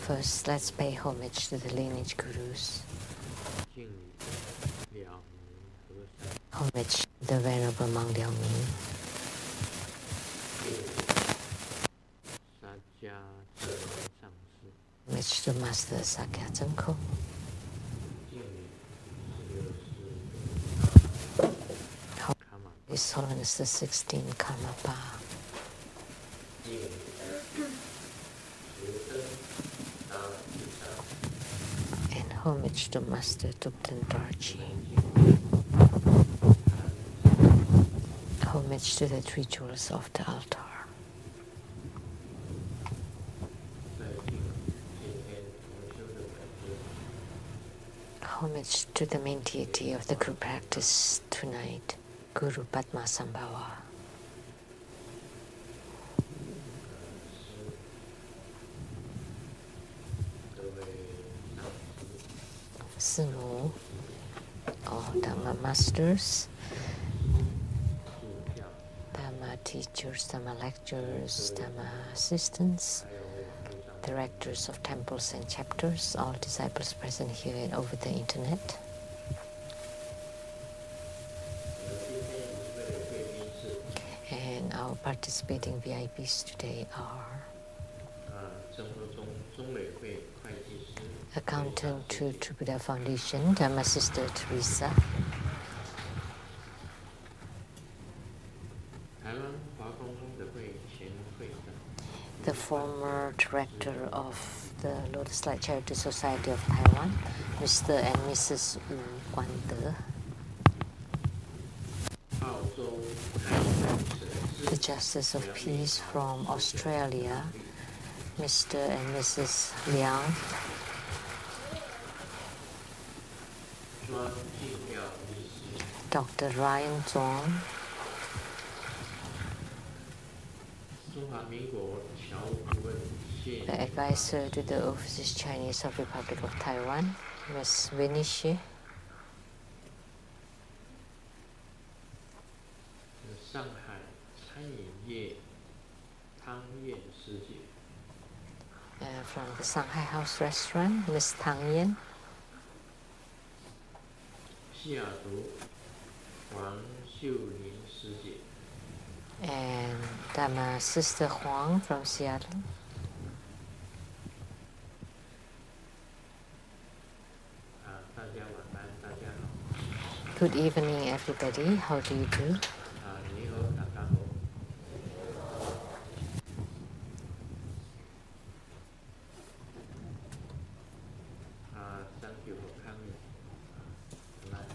First, let's pay homage to the lineage gurus. Homage to the Venerable Monk Liao-Ming. Homage to Master Sakya Zhengko. His Holiness the 16th Karmapa. And homage to Master Thubten Dorji. Homage to the three jewels of the altar. Homage to the main deity of the group practice tonight, Guru Padmasambhava. Simu, all Dhamma masters, Dhamma teachers, Dhamma lecturers, Dhamma assistants, directors of temples and chapters, all disciples present here and over the internet. And our participating VIPs today are Accountant to True Buddha Foundation, Dhamma Sister Teresa. The former director of the Lotus Light Charity Society of Taiwan, Mr. and Mrs. Wu Guan-De. The Justice of Peace from Australia, Mr. and Mrs. Liang. Dr. Ryan Zong. The advisor to the Overseas Chinese of Republic of Taiwan, Ms. Winnie Shi. From the Shanghai House Restaurant, Ms. Tang Yen. And Dhamma Sister Huang from Seattle. Good evening, everybody. How do you do? Thank you for coming tonight.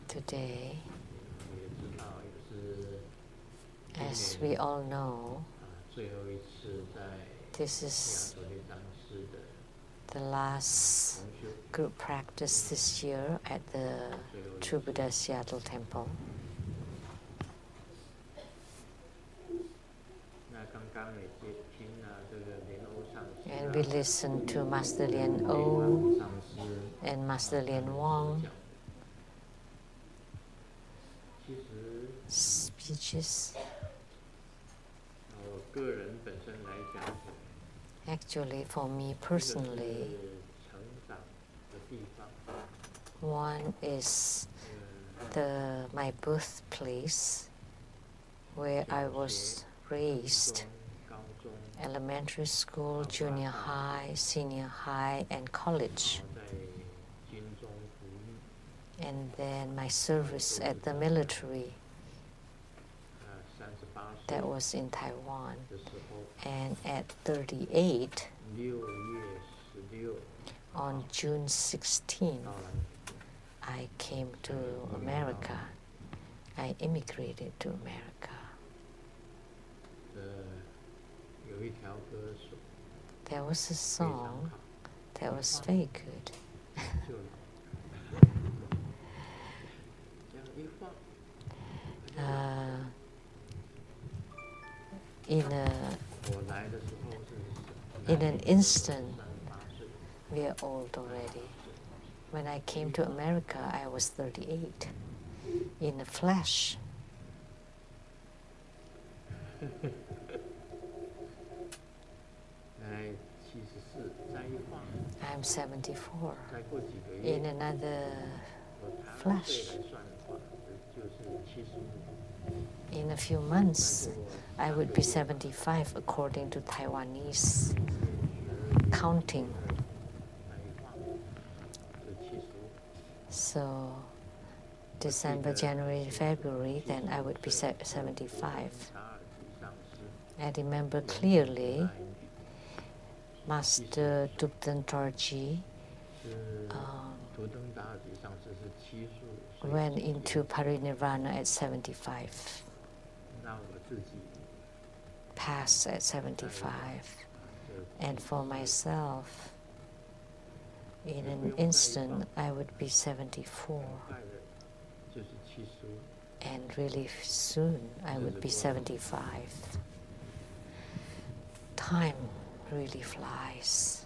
Today, as we all know, this is the last group practice this year at the True Buddha Seattle Temple. And we listened to Master Lien O and Master Lien Wang speeches. Actually, for me personally, one is my birthplace, where I was raised, elementary school, junior high, senior high, and college. And then my service at the military, that was in Taiwan. And at 38, on June 16, I came to America. I immigrated to America. There was a song that was very good. In an instant, We are old already. When I came to America, I was 38 in the flesh. I'm 74. In another flash, in a few months, I would be 75 according to Taiwanese counting. So December, January, February, then I would be 75. I remember clearly Master Dubden Dorji went into parinirvana at 75, passed at 75, and for myself, in an instant, I would be 74, and really soon I would be 75. Time really flies.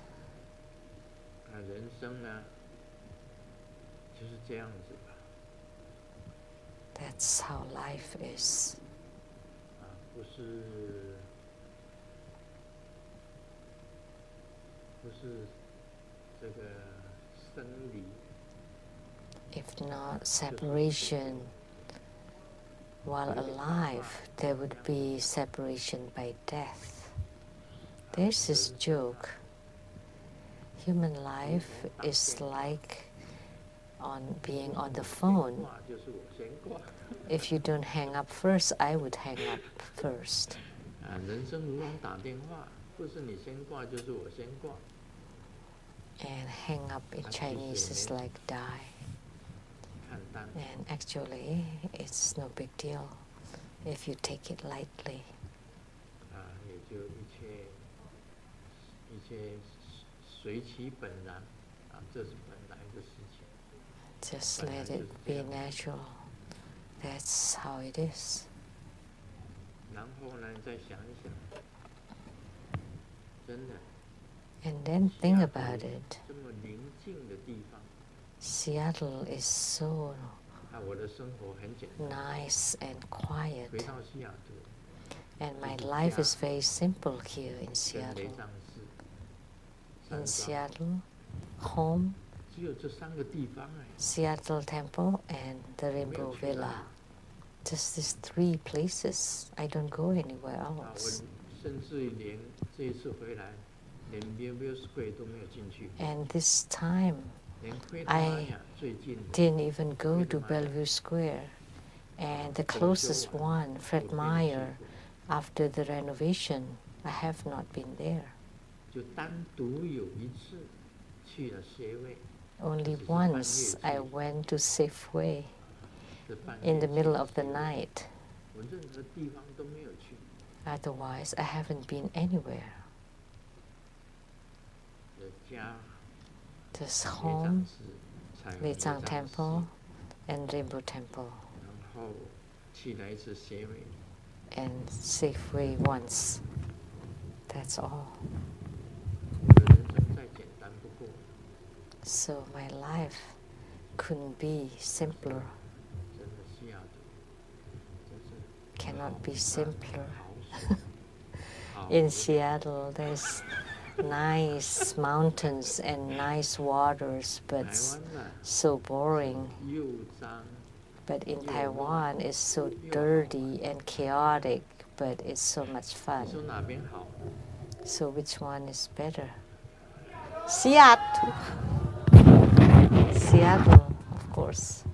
That's how life is. If not separation while alive, there would be separation by death. There's this joke. Human life is like being on the phone. If you don't hang up first, I would hang up first. And hang up in Chinese is like die. And actually, it's no big deal if you take it lightly. Just let it be natural. That's how it is. And then think about it. Seattle is so nice and quiet. And my life is very simple here in Seattle. In Seattle, home, Seattle Temple, and the Rainbow Villa. Just these three places. I don't go anywhere else. And this time, I didn't even go to Bellevue Square. And the closest one, Fred Meyer, after the renovation, I have not been there. Only once I went to Safeway in the middle of the night. Otherwise, I haven't been anywhere. Just home, Weizang Temple, and Rainbow Temple. And Safeway once. That's all. So my life couldn't be simpler. Cannot be simpler. In Seattle, there's nice mountains and nice waters, but so boring. But in Taiwan, it's so dirty and chaotic, but it's so much fun. So which one is better? Seattle. Seattle, of course.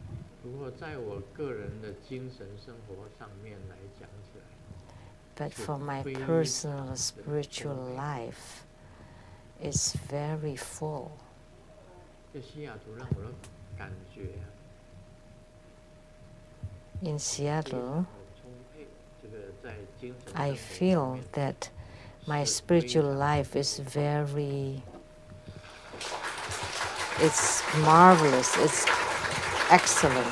But for my personal spiritual life, it's very full. In Seattle, I feel that my spiritual life is it's marvelous, it's excellent,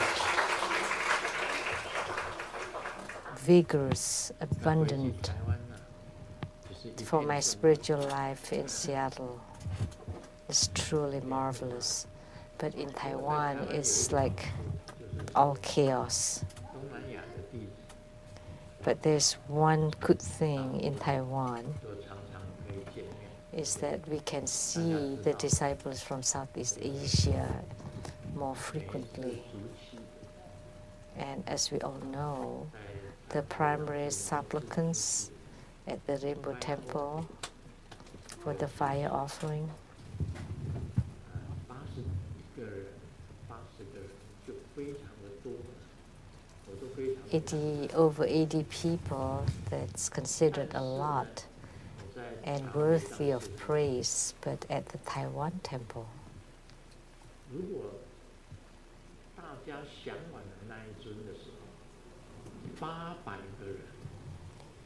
vigorous, abundant for my spiritual life in Seattle. It's truly marvelous. But in Taiwan, it's like all chaos. But there's one good thing in Taiwan, is that we can see the disciples from Southeast Asia more frequently. And as we all know, the primary supplicants at the Rainbow Temple for the fire offering, over 80 people, that's considered a lot and worthy of praise, but at the Taiwan temple,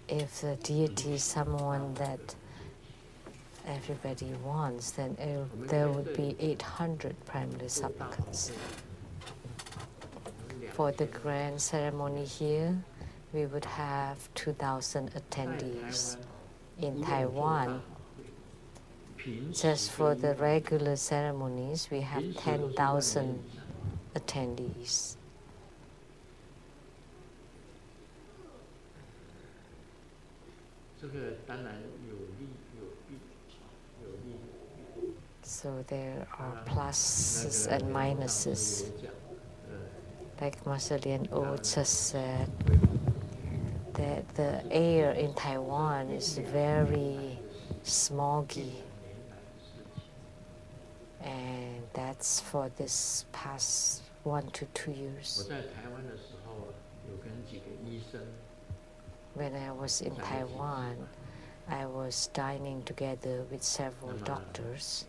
if the deity is someone that everybody wants, then there would be 800 primary supplicants. For the grand ceremony here, we would have 2,000 attendees. In Taiwan, just for the regular ceremonies, we have 10,000 attendees. So there are pluses and minuses. Like Master Lien O just said, that the air in Taiwan is very smoggy. And that's for this past 1 to 2 years. When I was in Taiwan, I was dining together with several doctors,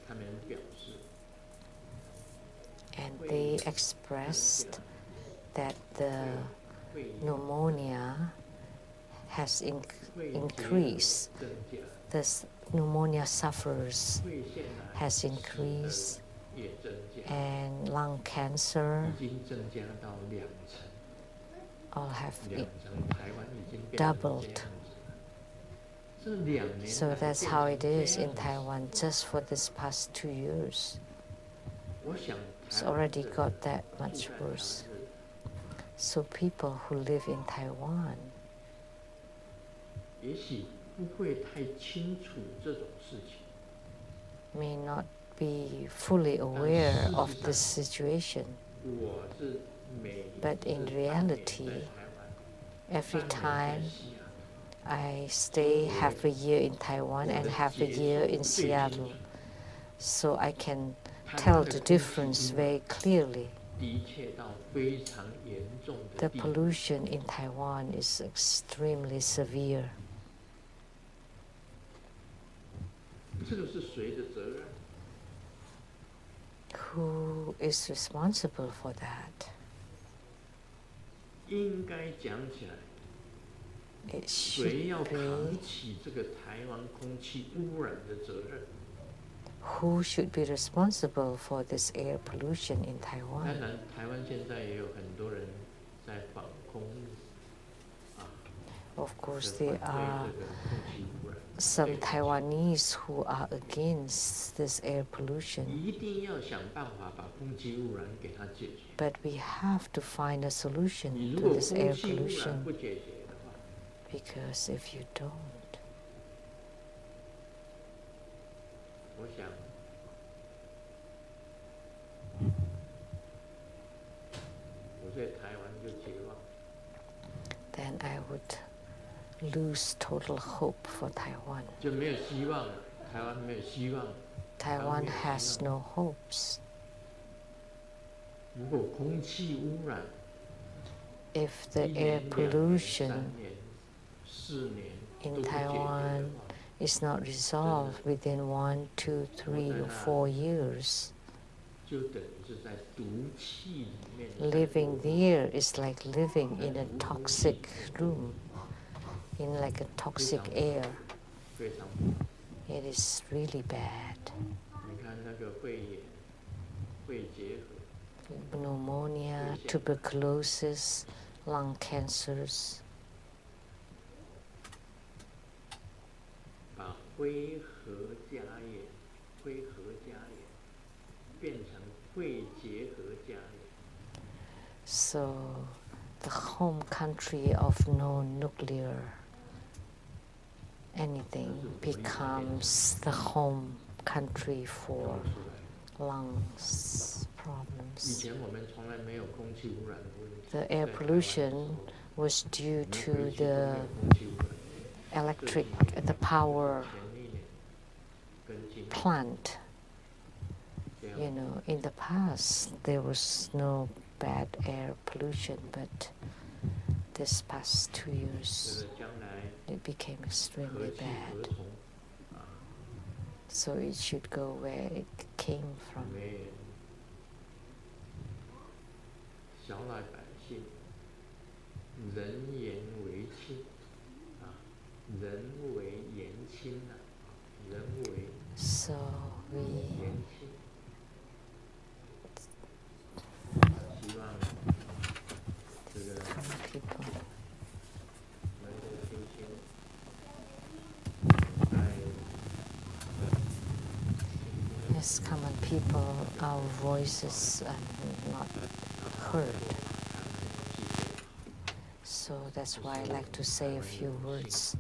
and they expressed that the pneumonia has increased. The pneumonia sufferers has increased, and lung cancer all have doubled. So that's how it is in Taiwan just for this past 2 years. It's already got that much worse. So people who live in Taiwan may not be fully aware of this situation. But in reality, every time I stay half a year in Taiwan and half a year in Seattle, so I can tell the difference very clearly. The pollution in Taiwan is extremely severe. Who is responsible for that? It should be who should be responsible for this air pollution in Taiwan? Of course, there are some Taiwanese who are against this air pollution. But we have to find a solution to this air pollution, because if you don't, then I would lose total hope for Taiwan. Taiwan has no hopes. If the air pollution in Taiwan is not resolved within 1, 2, 3, or 4 years, living there is like living in a toxic room, in like a toxic air. It is really bad. Pneumonia, tuberculosis, lung cancers. So the home country of no nuclear anything becomes the home country for lungs problems. The air pollution was due to the the power plant. You know, in the past there was no bad air pollution, but this past 2 years it became extremely bad. So it should go where it came from. So we people as common people, our voices are not heard. So that's why I like to say a few words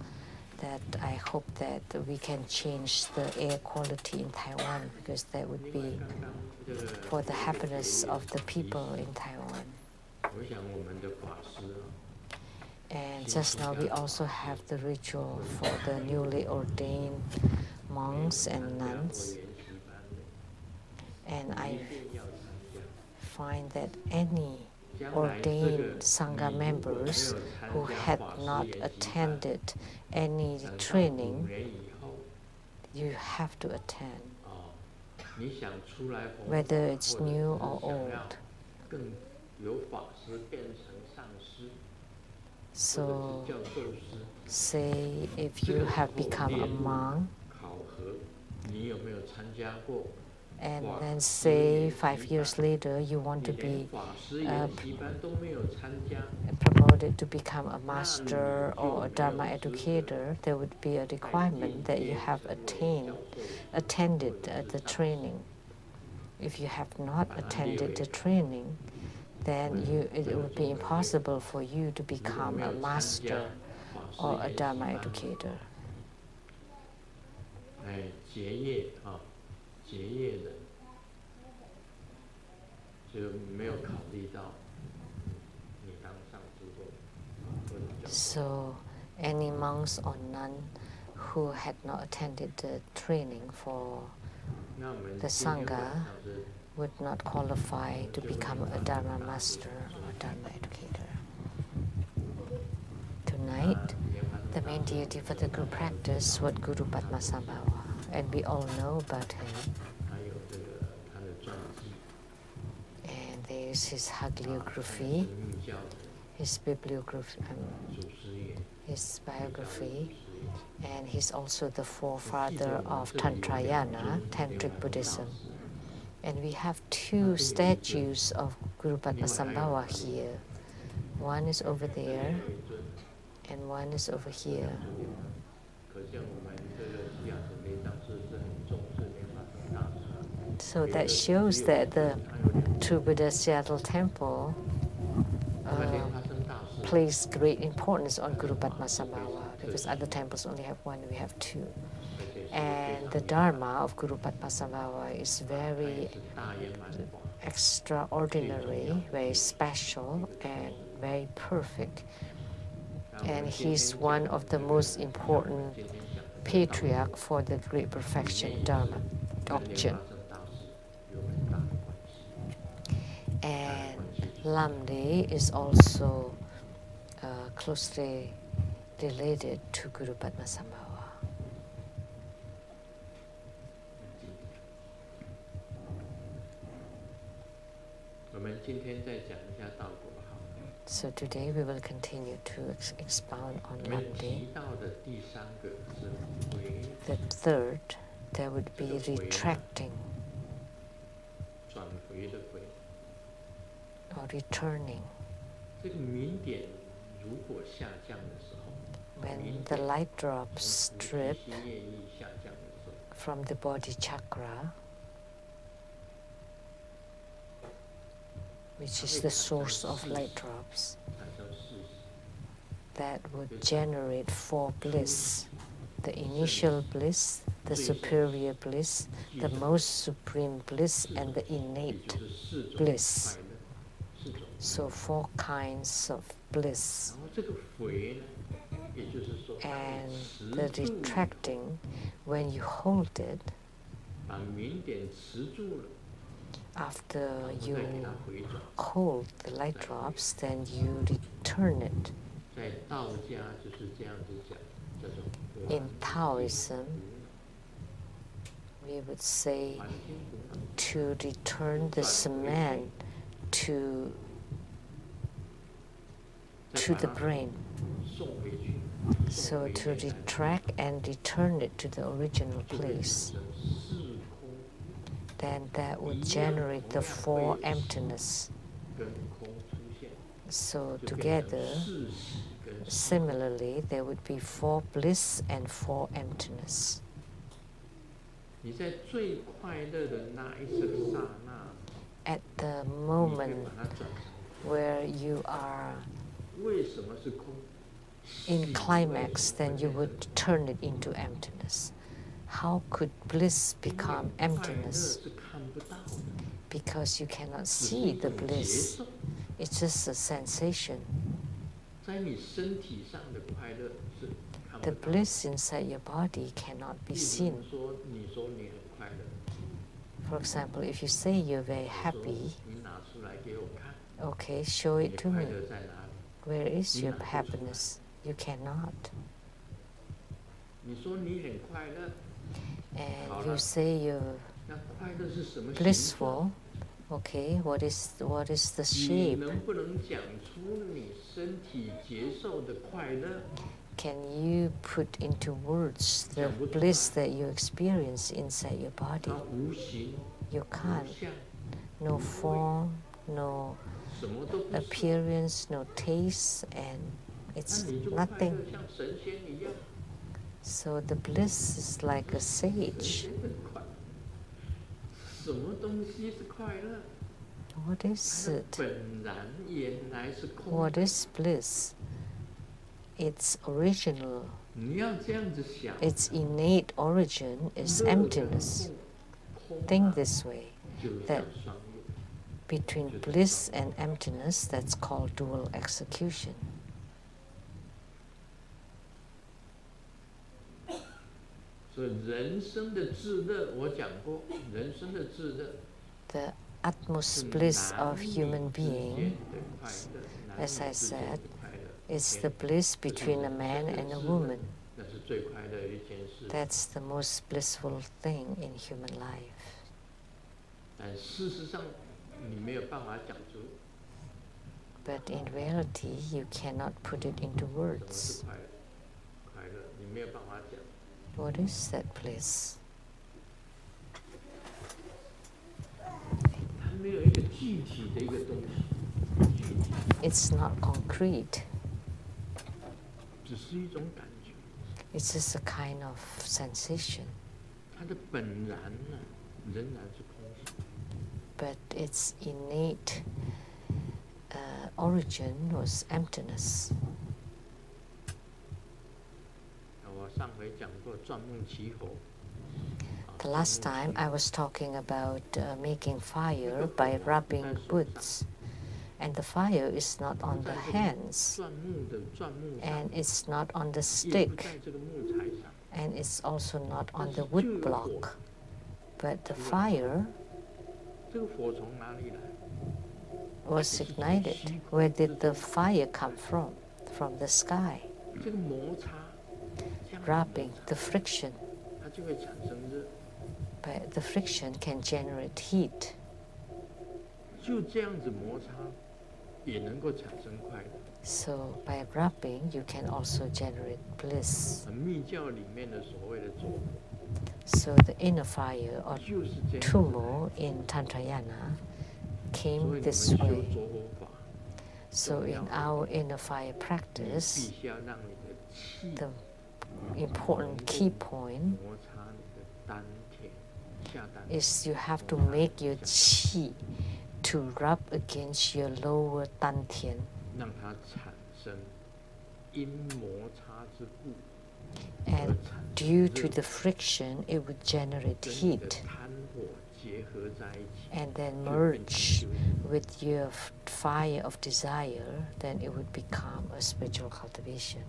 that I hope that we can change the air quality in Taiwan, because that would be for the happiness of the people in Taiwan. And just now we also have the ritual for the newly ordained monks and nuns. And I find that any ordained Sangha members who had not attended any training, you have to attend, whether it's new or old. So, say if you have become a monk, and then say 5 years later you want to be promoted to become a master or a Dharma educator, there would be a requirement that you have attended the training. If you have not attended the training, then it would be impossible for you to become a master or a Dharma educator. So, any monks or nun who had not attended the training for the Sangha would not qualify to become a Dharma master or Dharma educator. Tonight, the main deity for the group practice was Guru Padmasambhava, and we all know about him. And there's his hagiography, his bibliography, his biography, and he's also the forefather of Tantrayana, Tantric Buddhism. And we have 2 statues of Guru Padmasambhava here. One is over there, and one is over here. So that shows that the True Buddha Seattle Temple place great importance on Guru Padmasambhava, because other temples only have 1, we have 2. And the Dharma of Guru Padmasambhava is very extraordinary, very special, and very perfect. And he's one of the most important patriarch for the Great Perfection Dharma doctrine. And Lamdre is also closely related to Guru Padmasambhava. So today we will continue to expound on Lamdre. The third, there would be retracting or returning. When the light drops drip from the body chakra, which is the source of light drops, that would generate 4 bliss: the initial bliss, the superior bliss, the most supreme bliss, and the innate bliss. So 4 kinds of bliss. And the retracting, when you hold it, after you hold the light drops, then you return it. In Taoism, we would say to return the cement to the brain. So to retract and return it to the original place, then that would generate the 4 emptiness. So together, similarly, there would be 4 bliss and 4 emptiness. At the moment where you are in climax, then you would turn it into emptiness. How could bliss become emptiness? Because you cannot see the bliss. It's just a sensation. The bliss inside your body cannot be seen. For example, if you say you're very happy, okay, show it to me. Where is your happiness? You cannot. And you say you're blissful. Okay, what is the shape? Can you put into words the bliss that you experience inside your body? You can't. No form, no appearance, no taste, and it's nothing. So the bliss is like a sage. What is it? What is bliss? Its original, its innate origin is emptiness. Think this way, that between bliss and emptiness, that's called dual execution. The utmost bliss of human being, as I said, is the bliss between a man and a woman. That's the most blissful thing in human life. But in reality, you cannot put it into words. What is that bliss? It's not concrete. It's just a kind of sensation. But its innate origin was emptiness. The last time I was talking about making fire by rubbing woods. And the fire is not on the hands, and it's not on the stick, and it's also not on the wood block. But the fire was ignited. Where did the fire come from? From the sky. Rubbing, the friction. But the friction can generate heat. So by rubbing, you can also generate bliss. So the inner fire or tumo in Tantrayana came this way. So in our inner fire practice, the important key point is you have to make your qi to rub against your lower dantian. And due to the friction, it would generate heat and then merge with your fire of desire, then it would become a spiritual cultivation.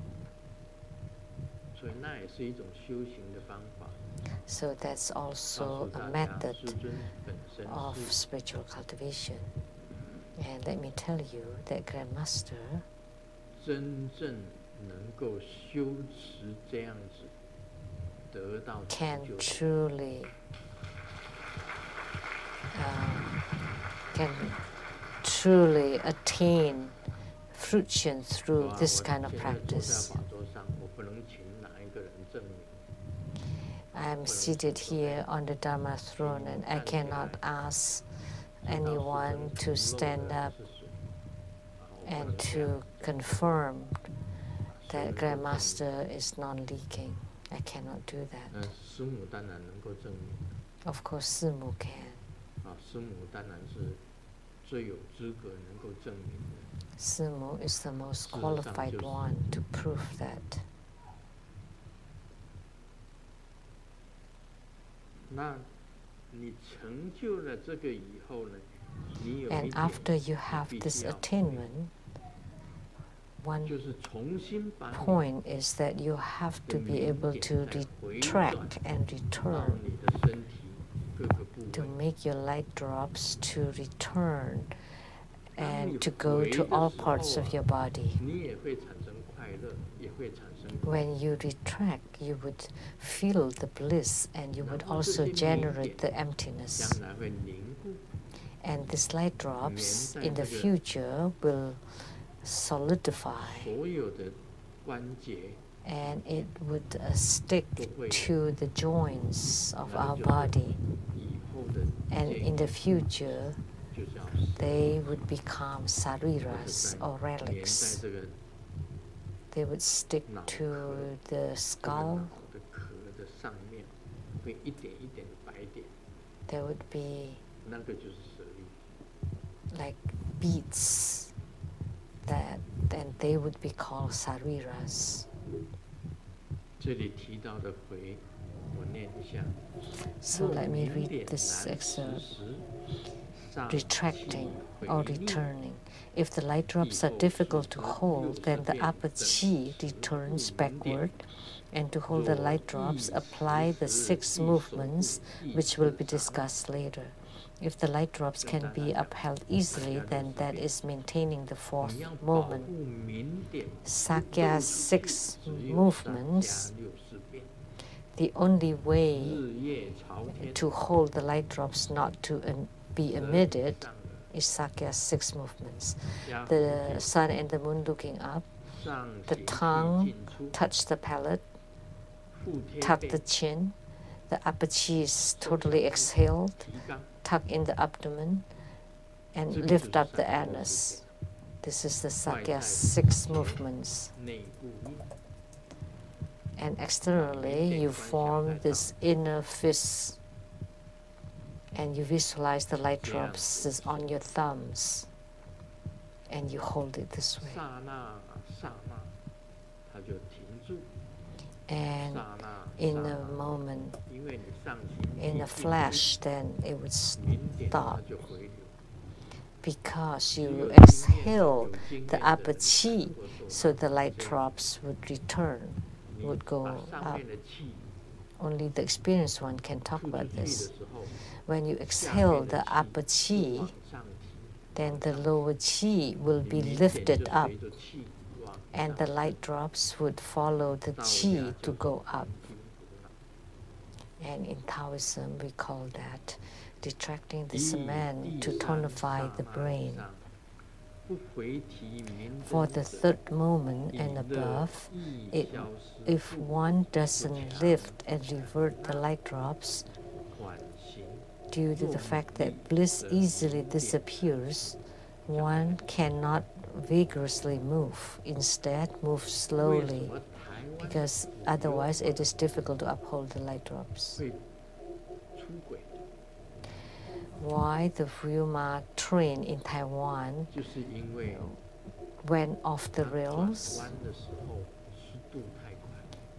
So that's also a method of spiritual cultivation. And let me tell you that Grandmaster can truly attain fruition through this kind of practice. I am seated here on the Dharma throne, and I cannot ask anyone to stand up and to confirm that Grandmaster is non-leaking. I cannot do that. Of course, Simu can. Simu is the most qualified one to prove that. And after you have this attainment, one point is that you have to be able to retract and return, to make your light drops to return and to go to all parts of your body. When you retract, you would feel the bliss and you would also generate the emptiness. And these light drops in the future will solidify and it would stick to the joints of our body. And in the future, they would become sariras or relics. They would stick to the skull. There would be like beads that, and they would be called sariras. So let me read this excerpt. Retracting or returning. If the light drops are difficult to hold, then the upper chi returns backward, and to hold the light drops, apply the 6 movements, which will be discussed later. If the light drops can be upheld easily, then that is maintaining the 4th movement. Sakya's 6 movements, the only way to hold the light drops not to be emitted is Sakya's 6 movements. The sun and the moon looking up, the tongue touch the palate, tuck the chin, the upper chi is totally exhaled, tuck in the abdomen, and lift up the anus. This is the Sakya's 6 movements. And externally, you form this inner fist, and you visualize the light drops on your thumbs, and you hold it this way. And in a moment, in a flash, then it would stop, because you exhale the upper chi, so the light drops would return, would go up. Only the experienced one can talk about this. When you exhale the upper chi, then the lower chi will be lifted up, and the light drops would follow the chi to go up. And in Taoism, we call that retracting the cement to tonify the brain. For the 3rd moment and above, if one doesn't lift and revert the light drops, due to the fact that bliss easily disappears, one cannot vigorously move. Instead, move slowly, because otherwise it is difficult to uphold the light drops. Why the Ryuma train in Taiwan 就是因为 went off the 它转 rails? 弯的时候速度太快。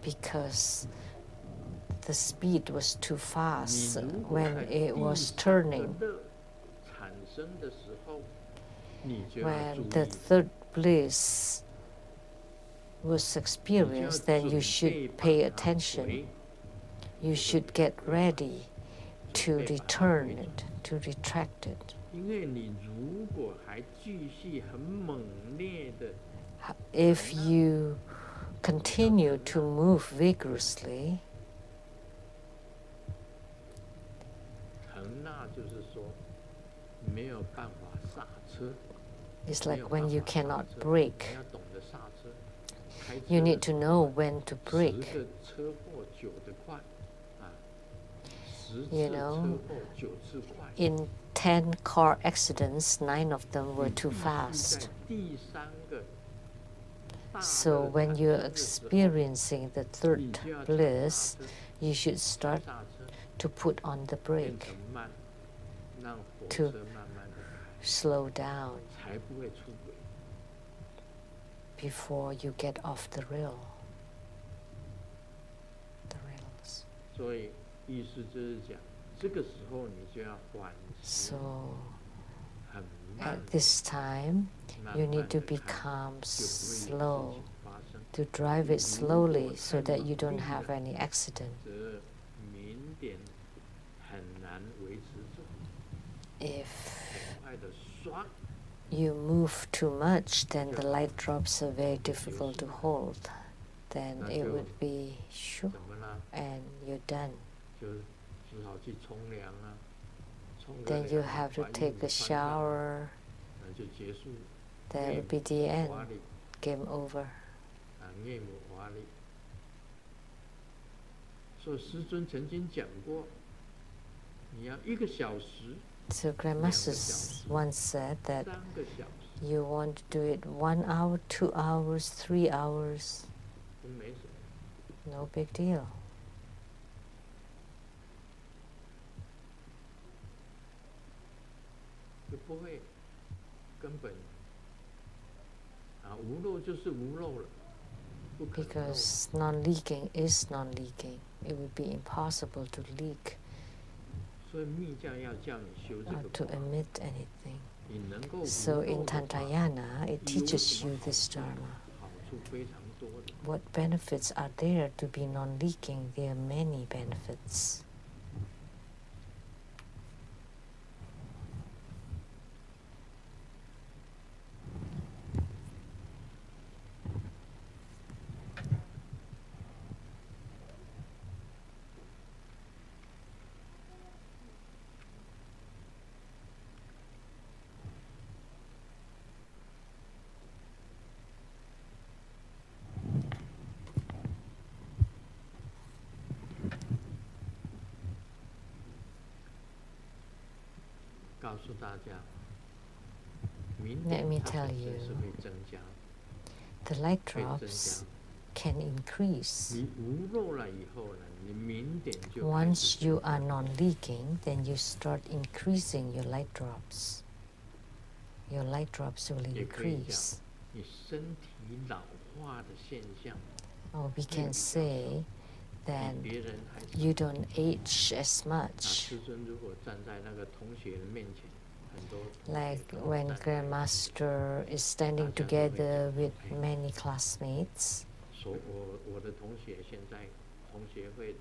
Because the speed was too 你 fast 如果 when 在 it 第 was 三个 turning. 乐产生的时候，你就要 When 注 the 意， third bliss was 你就要 experienced, then 准 you 备 should 把 pay 它 attention. 回， You should get ready 准 to 备把它 return 回转。 it, to retract it. 因为你如果还继续很猛烈的 If you continue to move vigorously, 腾纳，就是说没有办法刹车， it's 没 like 有 when 办 you 法刹 cannot 车， brake. 你要懂得刹车。开 You 车 need 的 to 时 know 候， when to 10 brake. 个车祸9的快，啊，10 次 You 车 know, 祸9次快。 In 10 car accidents, 9 of them were 你 too 必须 fast. 在第三个大 So 乐 when 产 you're 生的时候， experiencing the 你 third 就要踩刹 bliss, 车， you should 踩 start 刹车， to put on the 变 brake, 成慢，让火 to 车慢慢的开， slow down 才不会出轨。 before you get off the rails. 所以意思就是讲，这个时候你就要缓行， So 很慢 at this time, 慢 you 慢 need to 地开， become 就不会有事 slow, 情发生。 to drive it slowly so that you don't have any accident. 则明点很难维持住， If 很快的刷， you move too much, then the light drops are very difficult to hold. Then it would be shoo, 怎么呢？ and you're done. 就只好去冲凉啊，冲个 Then you 凉， have to 把衣 take 服 a 穿上， shower. 那就结束。 That would be the end. 华丽 Game over. 啊，夜幕华丽。所以师尊曾经讲过，你要1个小时、 So Grandmasters once said that 3个小时 you want to do it 1 hour, 2 hours, 3 hours. 都没什么。 No big deal. 就不会根本啊，无漏就是无漏了，不可能漏。 Because non-leaking is non-leaking. It would be impossible to leak 所以密教要叫你修这 or 个 to 法， emit anything. 你能够无 So 漏 in 的话， Tantayana, it teaches you this dharma. 好处非常多的。 What benefits are there to be non-leaking? There are many benefits. 告诉大家，明 Let 点 me 它 tell 本身 you, 是会增加， the light 会增 drops 加。 can increase. 你无漏了以后呢，你明点就开 Once 始 you 增 are 加。 non-leaking, then you start increasing your light drops. Your light drops will 也可以讲 increase. 你身体老化的现象， Or we can say 比 that 别人还少。 you don't age as 那 much. 师尊如果站在那个同学的面前，很多同学 Like 跟我 when 站在一起 Grandmaster is standing together with many classmates, 我的同学现在同学会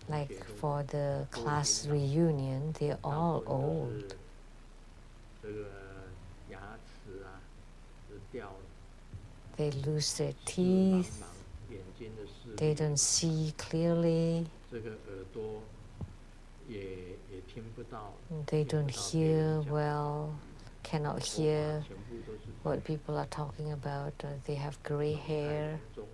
like for the class reunion, they're 大 all 部分都 old. 是这个牙齿啊是掉了， They lose their 视茫 teeth, 茫，眼睛的视 they 力， don't see clearly, 这个耳朵也听不到， they 听 don't 不到别人 hear 讲 well, cannot 头发 hear 全部都是 what people are talking about. They have gray 老态 hair, 龙钟，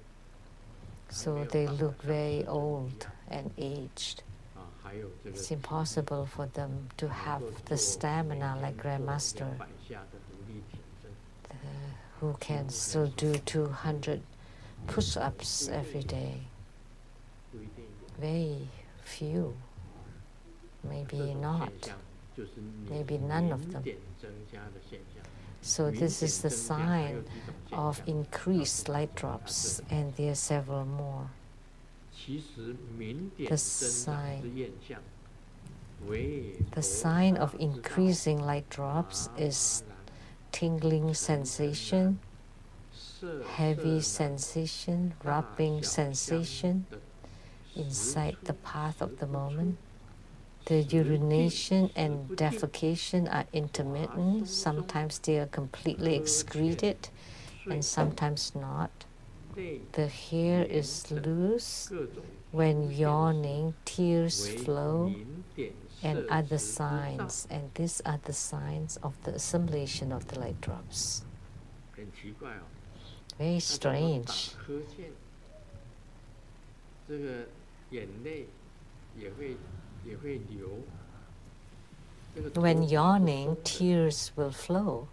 还没 so 有 they 办法 look 像 very 师尊一 old 样 and aged. 啊，还有这个 It's 体力 impossible for them to 能 have 够 the 做 stamina 每 like 天做 Grandmaster, 200下的独立挺身， who can still do 200 push-ups every day. 不一定有。 Very few. maybe not, maybe none of them. So this is the sign of increased light drops, and there are several more. The sign of increasing light drops is tingling sensation, heavy sensation, rubbing sensation inside the path of the moment. The urination and defecation are intermittent. Sometimes they are completely excreted and sometimes not. The hair is loose. When yawning, tears flow, and other signs. And these are the signs of the assimilation of the light drops. Very strange. When yawning, tears will flow,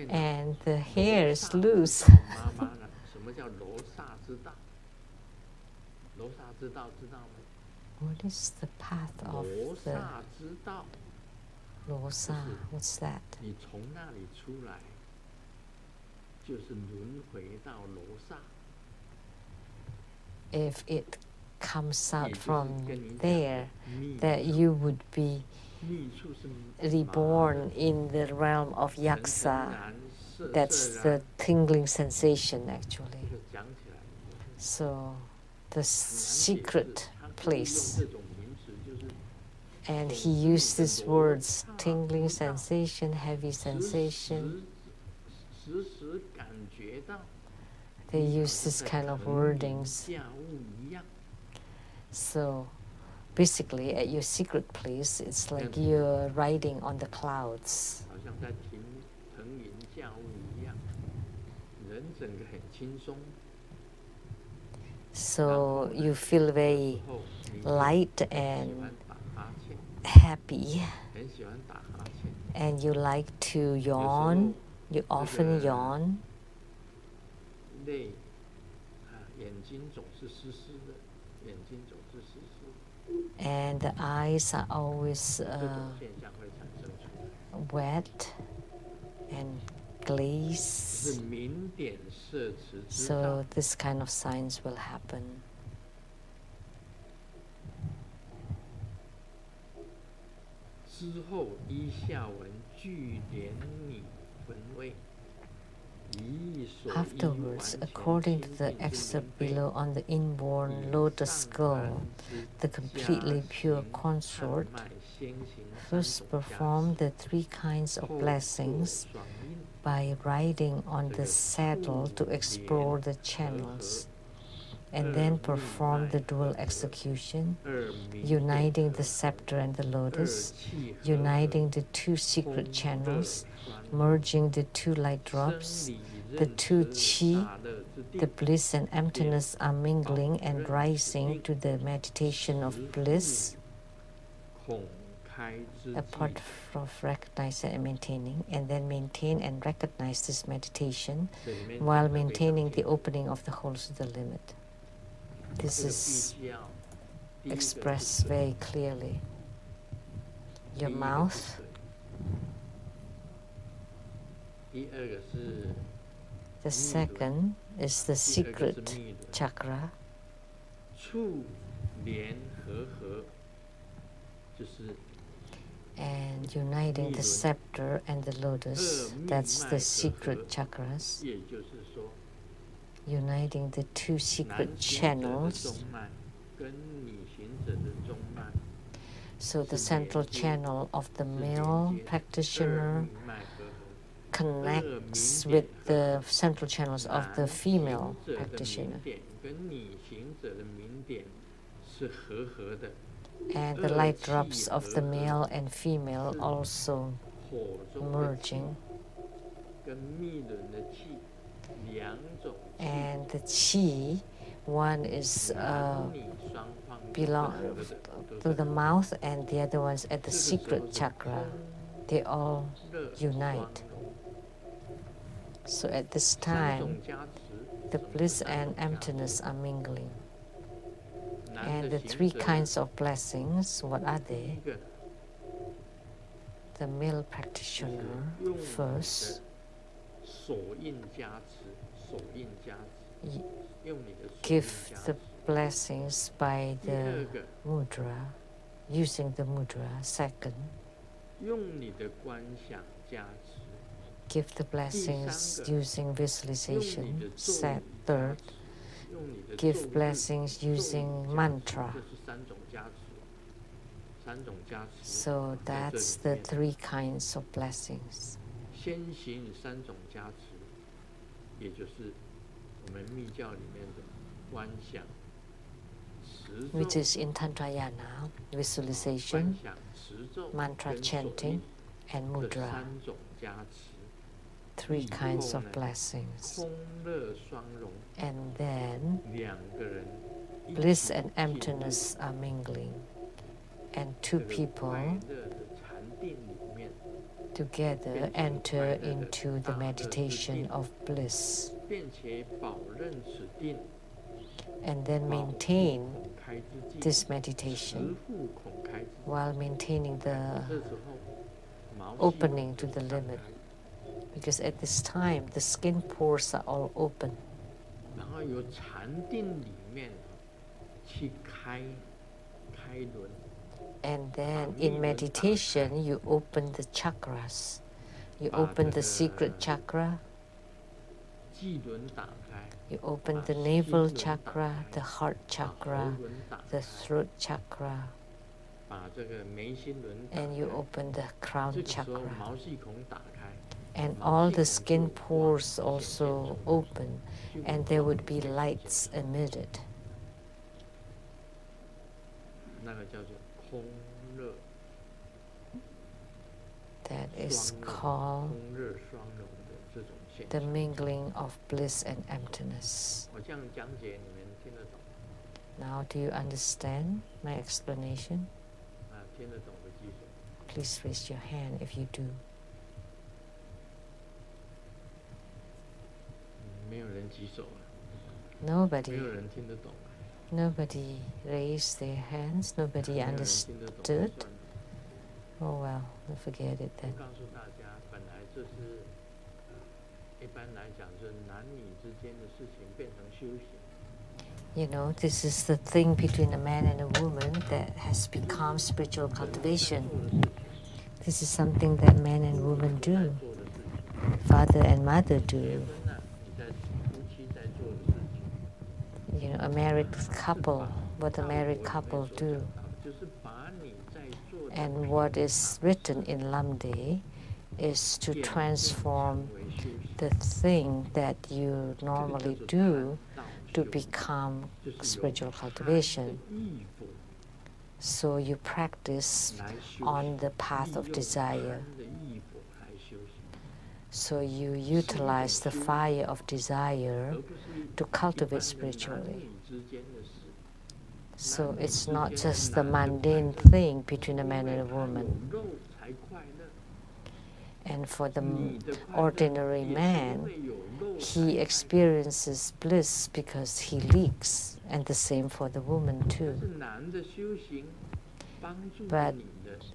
and the hair is loose. What is the path of the Losa? What's that? If it comes out from there, that you would be reborn in the realm of Yaksa. That's the tingling sensation, actually. So, the secret place. And he used these words, tingling sensation, heavy sensation. They use this kind of wordings. So, basically, at your secret place, it's like you're riding on the clouds. So you feel very light and happy, and you like to yawn. You often yawn. And the eyes are always wet and glaze. So this kind of signs will happen. Afterwards, according to the excerpt below on the inborn lotus skull, the completely pure consort first performed the 3 kinds of blessings by riding on the saddle to explore the channels, and then performed the dual execution, uniting the scepter and the lotus, uniting the 2 secret channels, merging the 2 light drops, the 2 chi, the bliss and emptiness are mingling and rising to the meditation of bliss, apart from recognizing and maintaining, and then maintain and recognize this meditation while maintaining the opening of the holes to the limit. This is expressed very clearly. Your mouth, the second is the secret chakra, and uniting the scepter and the lotus, that's the secret chakras, uniting the 2 secret channels. So the central channel of the male practitioner connects with the central channels of the female practitioner. And the light drops of the male and female also merging. And the chi, one is belong to the mouth, and the other one's at the secret chakra. They all unite. So at this time, the bliss and emptiness are mingling. And the 3 kinds of blessings, what are they? the male practitioner first give the blessings by the mudra, using the mudra. Second, give the blessings using visualization. Third, give blessings using mantra. So that's the 3 kinds of blessings. Which is in Tantrayana, visualization, mantra chanting, and mudra. 3 kinds of blessings. And then bliss and emptiness are mingling. And 2 people together enter into the meditation of bliss. And then maintain this meditation while maintaining the opening to the limit. Because at this time, the skin pores are all open. And then in meditation, you open the chakras. You open the secret chakra. You open the navel chakra, the heart chakra, the throat chakra. And you open the crown chakra. And all the skin pores also open, and there would be lights emitted. That is called the mingling of bliss and emptiness. Now, do you understand my explanation? Please raise your hand if you do. Nobody raised their hands. Nobody understood. Oh well, forget it then. You know, this is the thing between a man and a woman that has become spiritual cultivation. This is something that men and women do. Father and mother do. You know, a married couple, what a married couple do. And what is written in Lamdre is to transform the thing that you normally do to become spiritual cultivation. So you practice on the path of desire. So you utilize the fire of desire to cultivate spiritually. So it's not just the mundane thing between a man and a woman. And for the ordinary man, he experiences bliss because he leaks, and the same for the woman too. But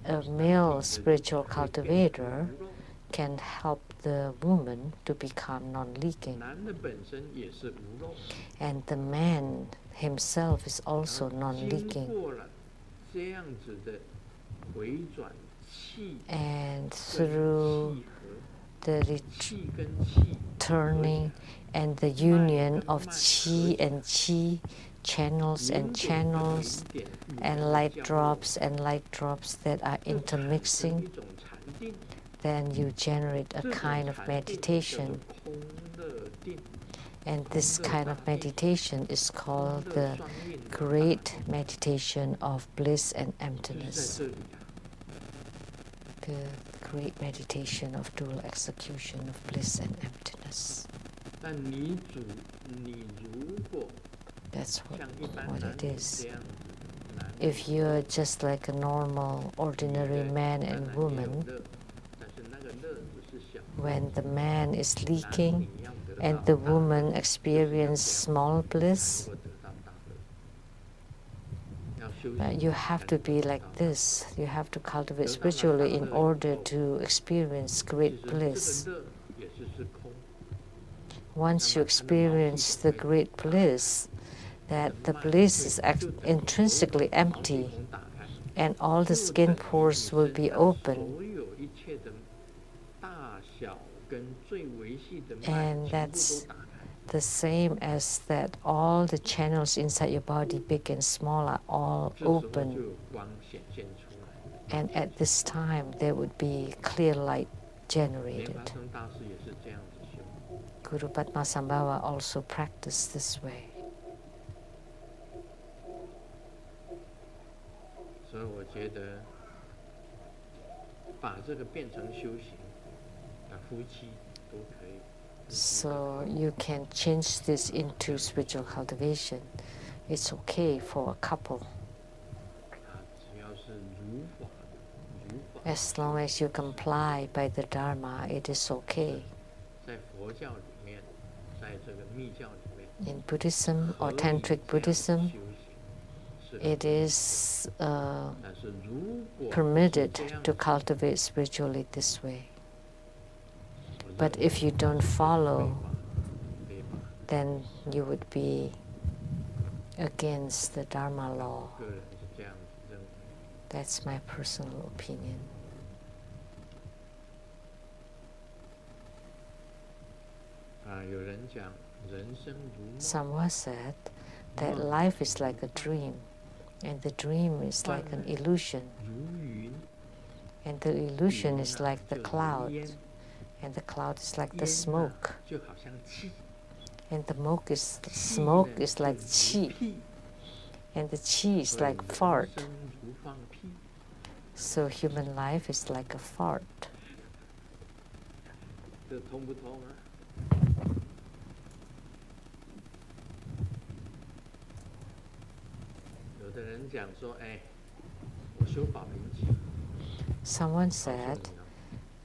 a male spiritual cultivator can help the woman to become non-leaking. And the man himself is also non-leaking. And through the returning and the union of qi and qi, channels and channels, and light drops that are intermixing, then you generate a kind of meditation. And this kind of meditation is called the great meditation of bliss and emptiness. The great meditation of dual execution of bliss and emptiness. That's what it is. If you're just like a normal, ordinary man and woman, when the man is leaking and the woman experiences small bliss, You have to be like this. You have to cultivate spiritually in order to experience great bliss. Once you experience the great bliss, that the bliss is intrinsically empty, and all the skin pores will be open. And that's the same as that all the channels inside your body, big and small, are all open. And at this time, there would be clear light generated. Guru Padmasambhava also practiced this way. So you can change this into spiritual cultivation. It's okay for a couple. As long as you comply by the Dharma, it is okay. In Buddhism or Tantric Buddhism, it is permitted to cultivate spiritually this way. But if you don't follow, then you would be against the Dharma law. That's my personal opinion. Someone said that life is like a dream, and the dream is like an illusion, and the illusion is like the cloud, and the cloud is like the smoke, and the smoke is like qi, and the qi is like fart. So human life is like a fart. Someone said,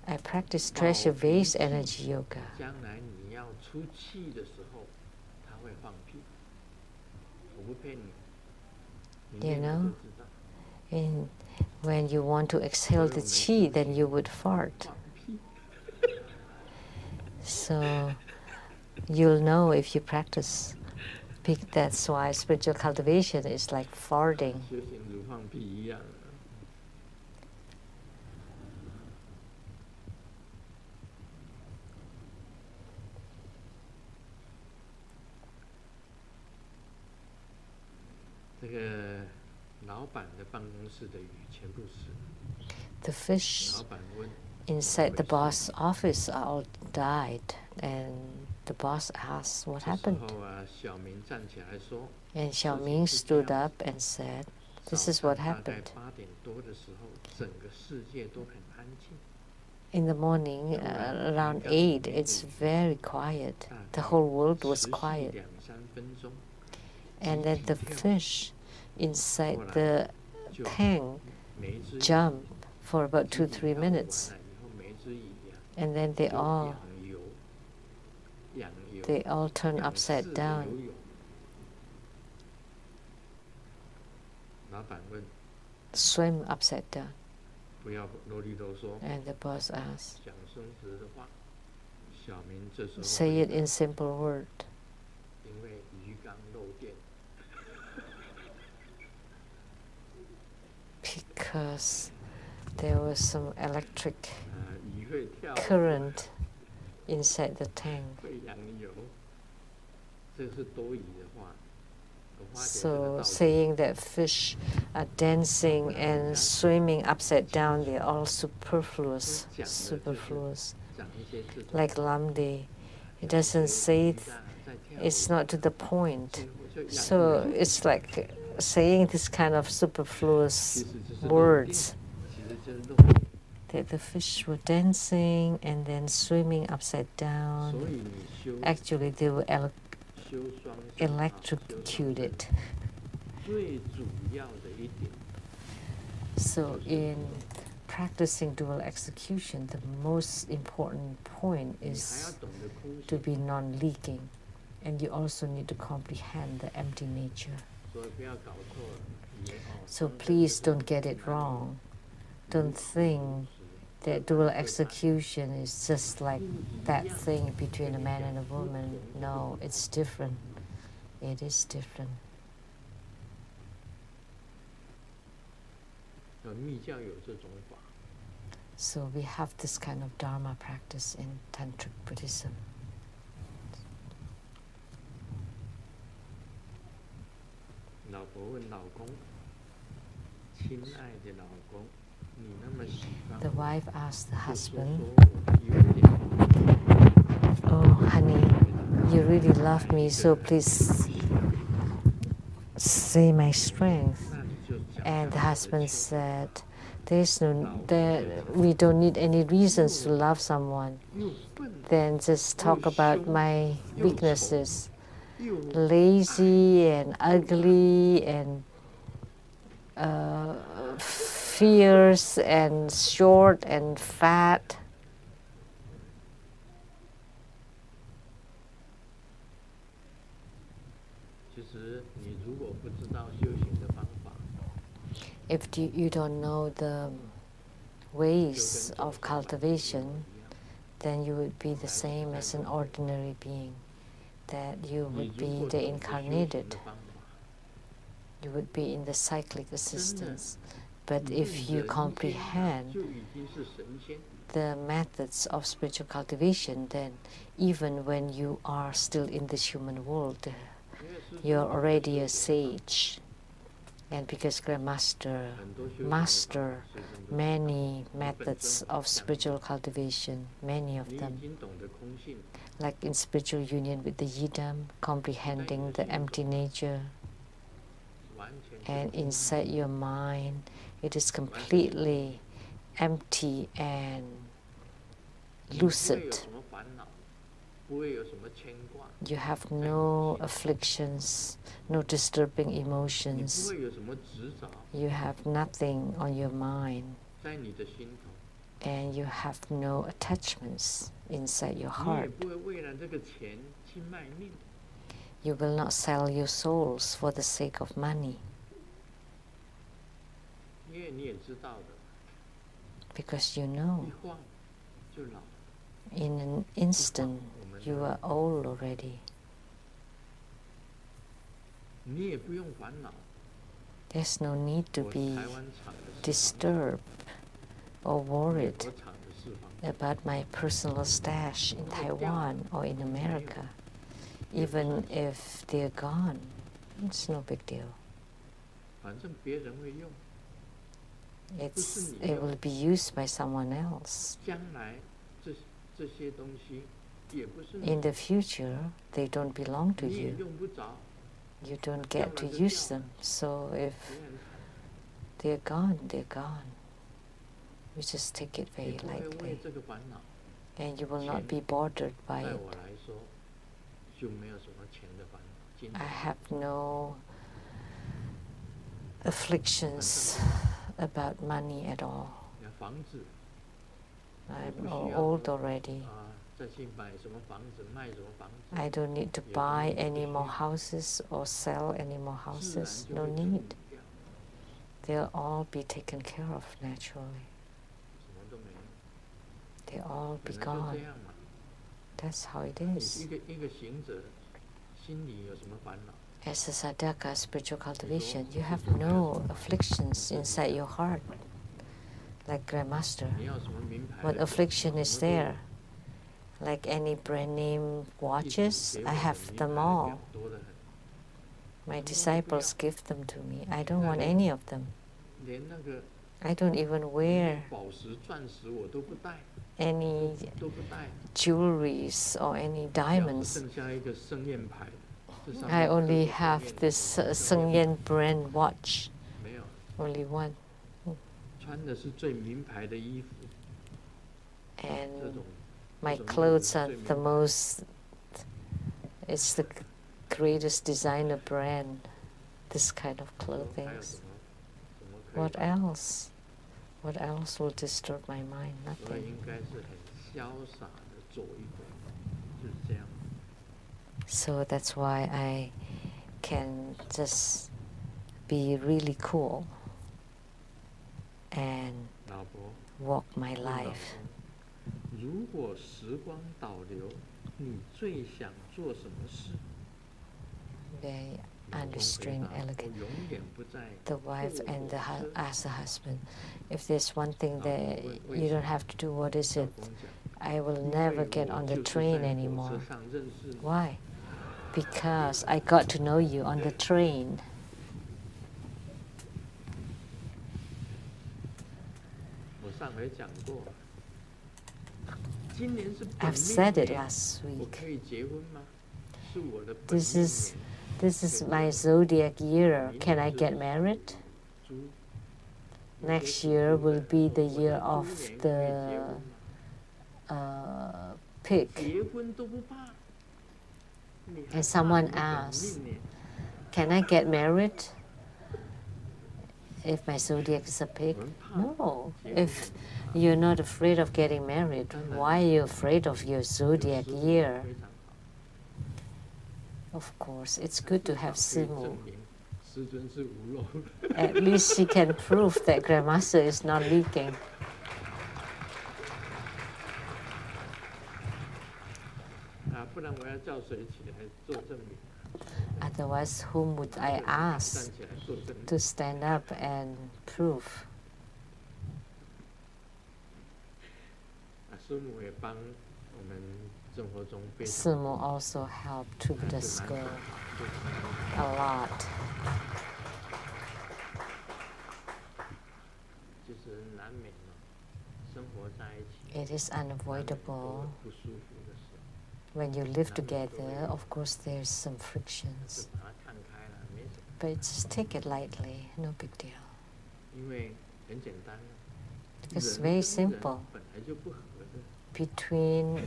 I practice treasure vase energy yoga. You know, when you want to exhale the qi, then you would fart. So you'll know if you practice. That's why spiritual cultivation is like farting. The fish inside the boss' office all died, and the boss asked what happened. And Xiaoming stood up and said, this is what happened. In the morning, around 8, it's very quiet. The whole world was quiet. And then the fish inside the tank jumped for about 2-3 minutes. And then they all turn upside down. Swim upside down. And the boss asked, say it in simple words. Because there was some electric current inside the tank. So saying that fish are dancing and swimming upside down, they're all superfluous. Like Lamdre, it doesn't say, it's not to the point. So it's like saying this kind of superfluous words. That the fish were dancing and then swimming upside down. Actually, they were electrocuted. So in practicing dual execution, the most important point is to be non-leaking, and you also need to comprehend the empty nature. So please don't get it wrong. Don't think that dual execution is just like that thing between a man and a woman. No, it's different. It is different. So we have this kind of Dharma practice in Tantric Buddhism. The wife asked the husband, "Oh, honey, you really love me, so please say my strength." And the husband said, we don't need any reasons to love someone. Then just talk about my weaknesses. Lazy and ugly and fierce and short and fat. If you don't know the ways of cultivation, then you would be the same as an ordinary being, that you would be the incarnated. You would be in the cyclic existence. But if you comprehend the methods of spiritual cultivation, then even when you are still in this human world, you're already a sage. And because Grandmaster master many methods of spiritual cultivation, many of them, like in spiritual union with the Yidam, comprehending the empty nature, and inside your mind, it is completely empty and lucid. You have no afflictions, no disturbing emotions. You have nothing on your mind. And you have no attachments inside your heart. You will not sell your souls for the sake of money. Because you know, in an instant, you are old already. There's no need to be disturbed or worried about my personal stash in Taiwan or in America. Even if they're gone, it's no big deal. It will be used by someone else. In the future, they don't belong to you. You don't get to use them. So if they're gone, they're gone. You just take it very lightly. And you will not be bothered by it. I have no afflictions about money at all. I'm old already. I don't need to buy any more houses or sell any more houses. No need. They'll all be taken care of naturally. They'll all be gone. That's how it is. As a sadhaka, spiritual cultivation, you have no afflictions inside your heart. Like Grandmaster, what affliction is there? Like any brand name watches, I have them all. My disciples give them to me. I don't want any of them. I don't even wear any jewelries or any diamonds. I only have this Seng Yen brand watch. Only one. And my clothes are the most, it's the greatest designer brand, this kind of clothing. What else? What else will disturb my mind? Nothing. So that's why I can just be really cool and 老婆 walk my 问老 life. 公，如果时光倒流，你最想做什么事？ Very 老公回 unrestrained, 答：我 elegant. 永远不再 The wife 坐 and 火车。 ask the husband, if there's one thing 老婆 that 问为 you 什 don't 么？ have to do, what is 老 it? 公讲： I will 因 never 为 get 我 on the 就是 train 在火 anymore. 车上认识你。 Why? Because I got to know you on the train. 我上回讲过，今年是本 I've 命 said it 年， last 我 week. 可以结婚吗？是我的本 This 命 is 年。 this is my zodiac year. 明 Can 年 I 就 get 是 married? 猪。 Next year will be the 我 year 在 of 猪年可以结 the 婚吗？ pig. 结婚都不怕，你还 And 怕 someone 你的本 asks, 命年？ can I get married if my zodiac is a pig? 我们怕 No. 结婚 If 我们怕。 you're not afraid of getting married, why are you afraid of your 有 zodiac 师傅 year? 非常好， Of course, it's good to 至少 have 可以 Simu. 证明师尊是无漏。 At least she can prove that Grandmaster is not leaking. 不然我要叫谁起来做证明？ Otherwise, whom would I 站 ask 起来做证明。 to stand up and prove? 师母也帮我们生活中非常 Simu also helped to 还 the 是蛮 school 好 a lot. 就是难免嘛，生活在一起， It is 难免都 unavoidable. 有不舒服的时候， When you live together, of course, there's some 就 frictions. 把它看开了，没什么， But just take it lightly, no big deal. 因为很简单啊， It's 人 very 跟人 simple. 本来就不合的， Between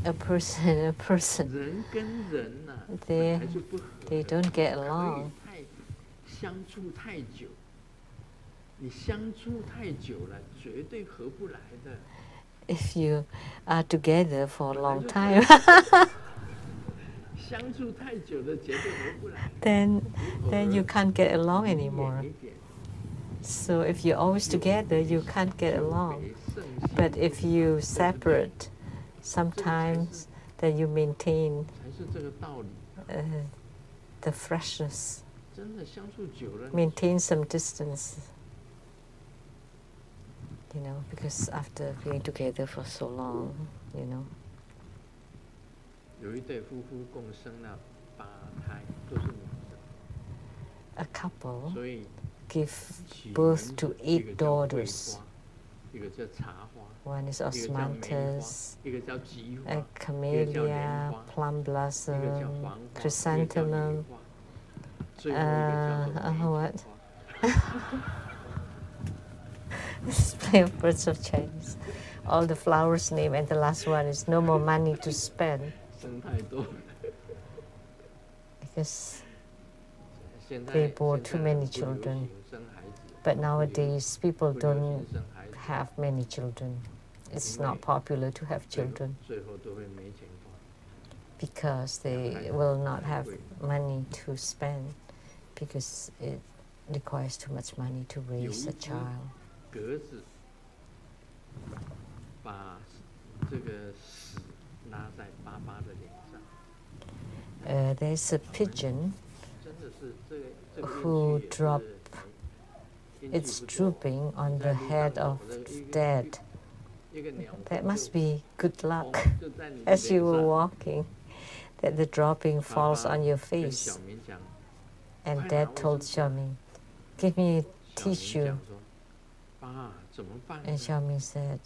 a person and a person, 人跟人呐、 They- 本来就不合的， they don't get 可 along. 以太相处太久，你相处太久了，绝对合不来的。 If you are together for a long time, 相处太久了，绝对合不来。 then 偶尔 you can't get along 离 anymore. 远一点 So if you're always together, you can't get 就 along. 北胜西 But 东 if you 对不对 separate, sometimes then you maintain 才是这个道理。 the freshness, 真的相处久了， maintain some distance. You know, because after being together for so long, you know. 有一对夫妇共生了8胎，都是女生， A couple 所以 give 起 birth 名 to 字一 8个叫桂 daughters. 花，一个叫茶花， One is 一个叫梅花 osmanthus, 一个叫菊花， a 一个叫莲 camellia, 花， plum 一个叫 blossom, 黄花，一个叫野 chrysanthemum. 花，最后一个叫做梅 what? 花。 Display of birds of Chinese. All the flowers name, and the last one is no more money to spend 生太多了， because 现在 they bore 现 too 在 many 不流 children. 行生孩子， But 不流 nowadays people 不流 don't 行生孩子， have many children. It's 因为 not popular to have 最后 children 最后都会没钱花。 because they will not have money to spend because it requires too much money to raise a child. 格子把这个屎拉在爸爸的脸上， There's a pigeon 真的是这个 who 运气也是 drop 运气 it's 不错 drooping on 在 the 路 head 上 of 跑的一个 dead. 一个鸟 That 就 must be good luck 就在你的 as you 脸 were 上。 walking, that the dropping 爸 falls 爸 on your 跟 face. 小明讲， And 快拿 Dad 卫 told 生纸 Xiaoming, give me a 小明 tissue. 讲说，爸怎么办呢 And？ Xiaoming said,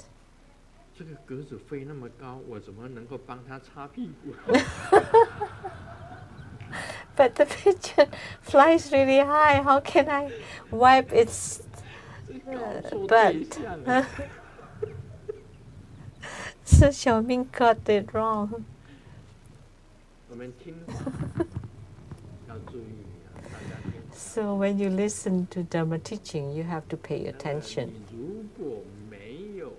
这个格子飞那么高，我怎么能够帮他擦屁股？ but the pigeon flies really high. How can I wipe its 搞错 but 对象了。 So Xiaoming got it wrong. 我们听话要注意啊，大家听话。 So when you listen to Dharma teaching, you have to pay 那 attention. 你如果没有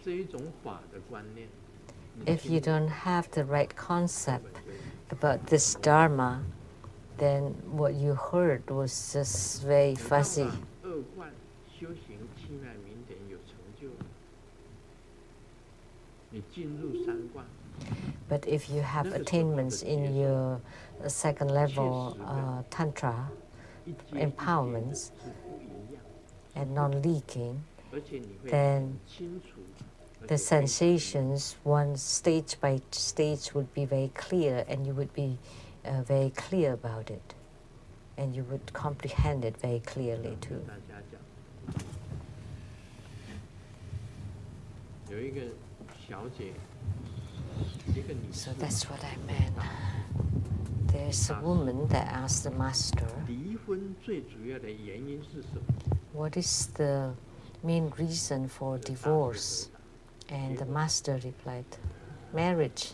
这一种法的观念，你 If you 听 don't have the right concept 根本就 about this Dharma, then what you heard was just very 没办 fuzzy. 法二 But if you have attainments in your second level Tantra empowerments and non-leaking, then the sensations, one stage by stage, would be very clear, and you would be very clear about it, and you would comprehend it very clearly too. So that's what I meant. There's a woman that asked the master, what is the main reason for divorce? And the master replied, marriage.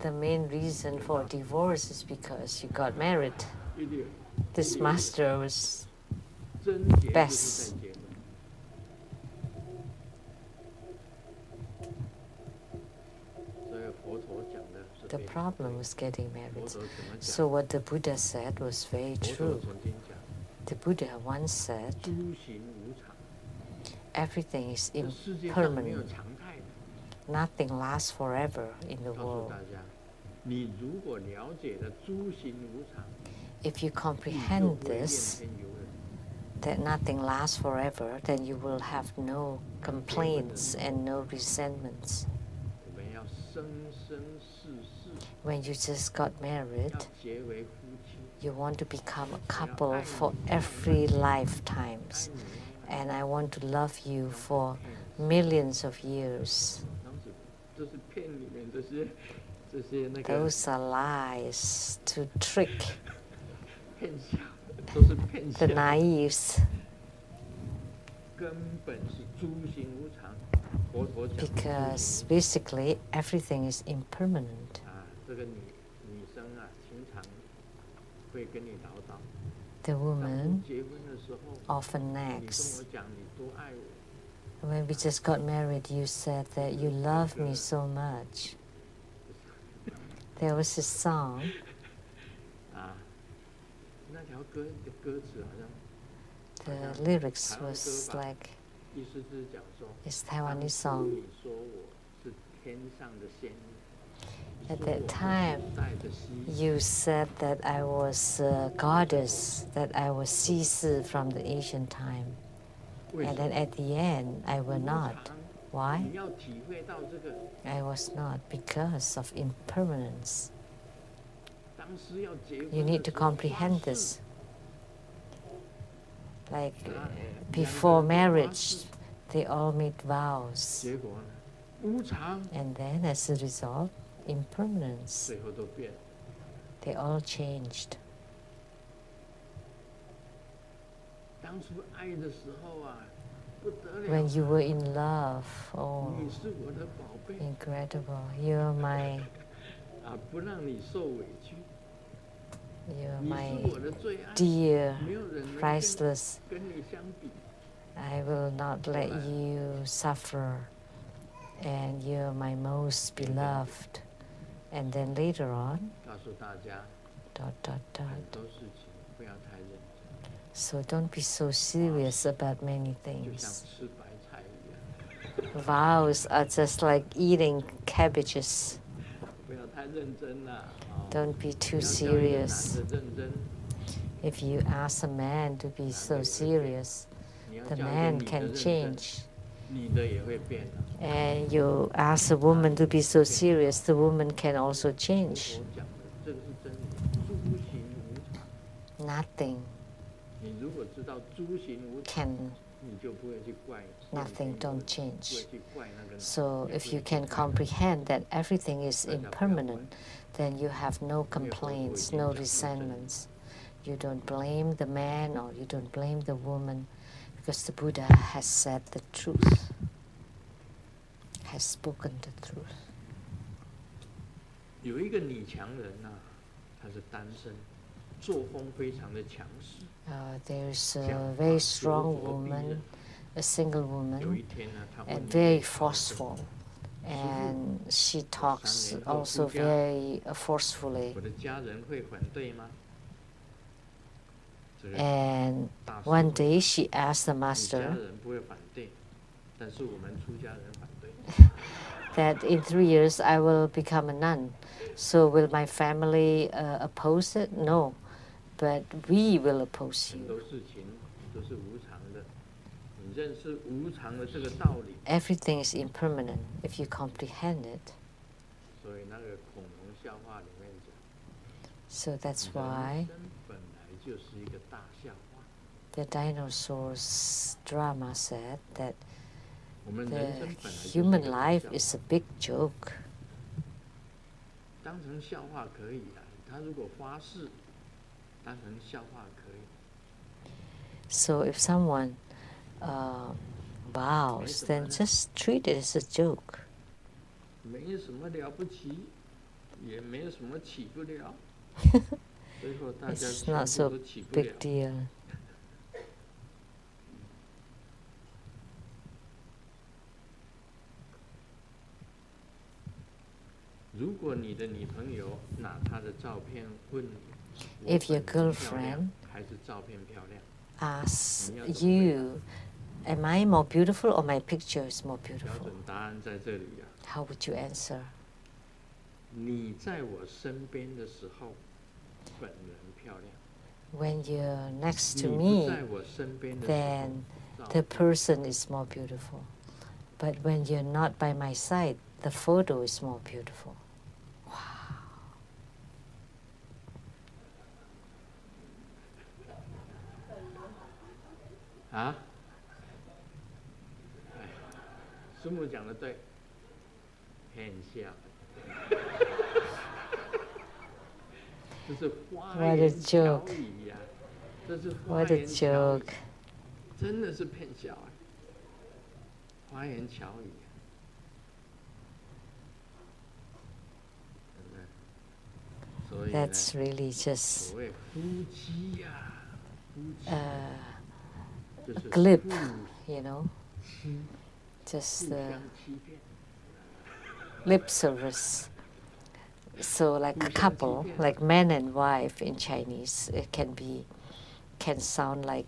The main reason for divorce is because you got married. This master was best. The problem was getting married. So what the Buddha said was very true. The Buddha once said, everything is impermanent. Nothing lasts forever in the world. If you comprehend this, that nothing lasts forever, then you will have no complaints and no resentments. When you just got married, you want to become a couple for every lifetimes. And I want to love you for millions of years. Those are lies to trick the naives. Because basically everything is impermanent. The woman often nags. When we just got married, you said that you love me so much. There was a song. The lyrics was like, it's Taiwanese song. At that time, you said that I was a goddess, that I was Sisi from the ancient time. And then at the end, I was not. Why? I was not because of impermanence. You need to comprehend this. Like before marriage, they all made vows. And then as a result, impermanence. They all changed. When you were in love, oh, incredible. You're my dear, priceless. I will not let you suffer. And you're my most beloved. And then later on, ... So don't be so serious about many things. Vows are just like eating cabbages. Don't be too serious. If you ask a man to be so serious, the man can change. And you ask a woman to be so serious, the woman can also change. Nothing don't change. So if you can comprehend that everything is impermanent, then you have no complaints, no resentments. You don't blame the man or you don't blame the woman, because the Buddha has said the truth, has spoken the truth. There's a very strong woman, a single woman, and very forceful. And she talks also very forcefully. And one day she asked the master that in 3 years I will become a nun. So will my family oppose it? No, but we will oppose you. Everything is impermanent if you comprehend it. So that's why the dinosaurs drama said that the human life is a big joke. So if someone bows, then just treat it as a joke. It's not so big deal. If your girlfriend asks you, am I more beautiful or my picture is more beautiful? How would you answer? When you're next to me, then the person is more beautiful. But when you're not by my side, the photo is more beautiful. Wow. What a joke. What a joke. That's really just a glib, you know, just lip service. So like a couple, like man and wife in Chinese, it can sound like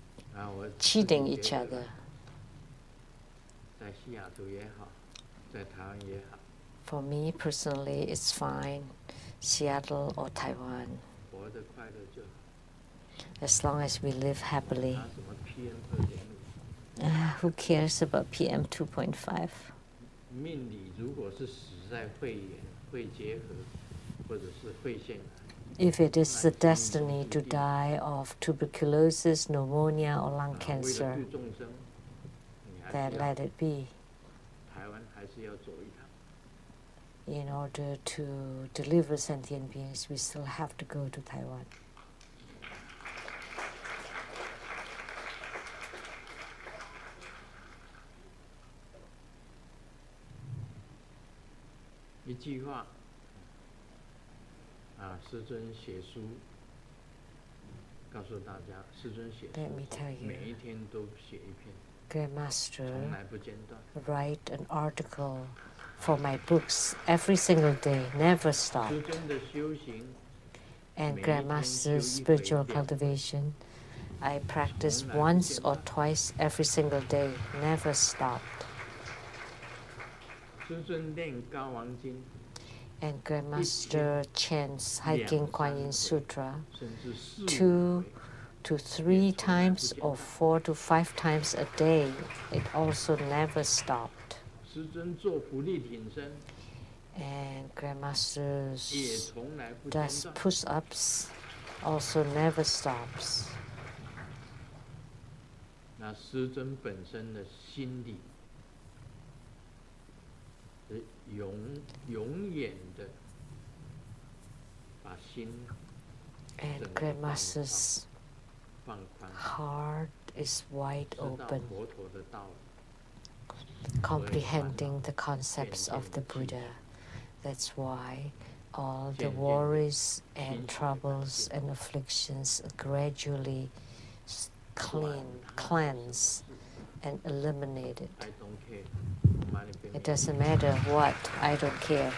cheating each other. For me personally, it's fine, Seattle or Taiwan, as long as we live happily. Who cares about PM 2.5? If it is the destiny to die of tuberculosis, pneumonia, or lung cancer, then let it be. In order to deliver sentient beings, we still have to go to Taiwan. Let me tell you, Grandmaster write an article for my books every single day, never stopped. And Grandmaster's spiritual cultivation, I practice once or twice every single day, never stopped. And Grandmaster chants Hiking Kuan Yin Sutra 2 to 3 times or 4 to 5 times a day. It also never stopped. And Grandmaster does push-ups, also never stops. And Grandmaster's heart is wide open, comprehending the concepts of the Buddha. That's why all the worries and troubles and afflictions are gradually cleansed and eliminated. It doesn't matter what, I don't care.